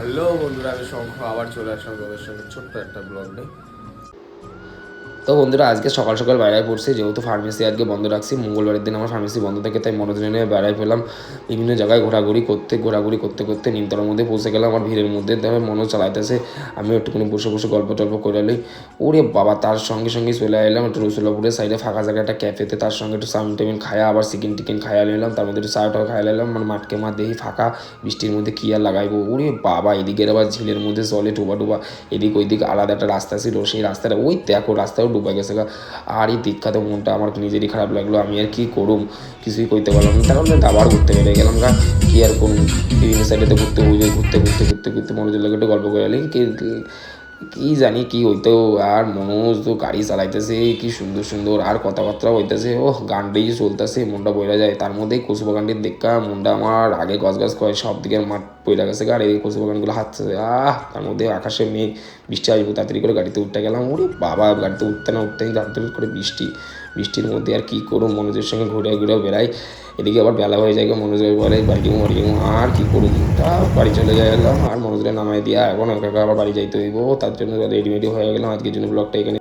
Hello বন্ধুরা, আমি শঙ্খ আবার চলে আসলাম তোমাদের সঙ্গে ছোট্ট একটা ব্লগ নিয়ে। তো বন্ধুরা, আজকে সকাল সকাল বেড়ায় পড়ছি, যেহেতু ফার্মেসি আজকে বন্ধ রাখছি। মঙ্গলবারের দিন আমার ফার্মেসি বন্ধ থাকে, তাই মনোরঞ্জনে নিয়ে বেড়ায় পেলাম। বিভিন্ন জায়গায় ঘোরাঘুরি করতে করতে নিমতলার মধ্যে পৌঁছে গেলাম। আমার ভিড়ের মধ্যে দেখে মনে চালাইতেছে, আমি একটুখানি বসে বসে গল্প টল্প করে নিই। ওরে বাবা, তার সঙ্গে সঙ্গে চলে এলাম একটু রসুলাপুরের সাইডে ফাঁকা জায়গা একটা ক্যাফেতে। তার সঙ্গে একটু চাউমিন টাউমিন খায়া আবার চিকেন টিকেন খাইয়া নিলাম। তার মধ্যে একটু চাটাও খাইয়া নিলাম। মানে মাঠকে মাঠ দেখি ফাঁকা, বৃষ্টির মধ্যে কী আর লাগাইবো। ওরে বাবা, এদিকের আবার ঝিলের মধ্যে জলে ডুবা ডুবা, এদিক ওইদিক আলাদা একটা রাস্তা ছিল, সেই রাস্তাটা ওই দেখো রাস্তাও ডুবা গেছে। আর এই দীক্ষাত মনটা আমার নিজেরই খারাপ লাগলো। আমি আর কি করুম, কিছুই করতে পারলাম না। তাহলে আবার ঘুরতে বেরিয়ে গেলাম গা। কি আর করুন, বিভিন্ন সাইডেতে ঘুরতে ঘুরতে মনোজের লাগে একটু গল্প করে এলি। কি জানি কি হইতো। আর মনোজ তো গাড়ি চালাইতেছে কি সুন্দর সুন্দর, আর কথাবার্তা হইতেছে, ও গানটাই চলতেছে, মনটা বইরা যায়। তার মধ্যেই কচু বাগানটির দেখা মনটা আমার আগে গছ গছ করে সব দিকের মাঠ বইরা গেছে। আর এই কচু বাগানগুলো হাঁটছে, তার মধ্যে আকাশে মেঘ, বৃষ্টি আসবো তাড়াতাড়ি করে গাড়িতে উঠতে গেলাম। ওরে বাবা, গাড়িতে উঠতে না উঠতেই জানতে করে বৃষ্টির মধ্যে আর কি করুম, মনোজের সঙ্গে ঘুরে ঘুরে বেড়াই। এদিকে আবার বেলা হয়ে যায়, মনোজের বলে বাড়ি আর কি করুম। তা বাড়ি চলে গেলাম, আর মনোজরে নামাই দিয়া এখন আবার বাড়ি যাইতে হইব। তার জন্য রেডিমেডি হয়ে গেলাম। আজকের জন্য ব্লগটা এখানে।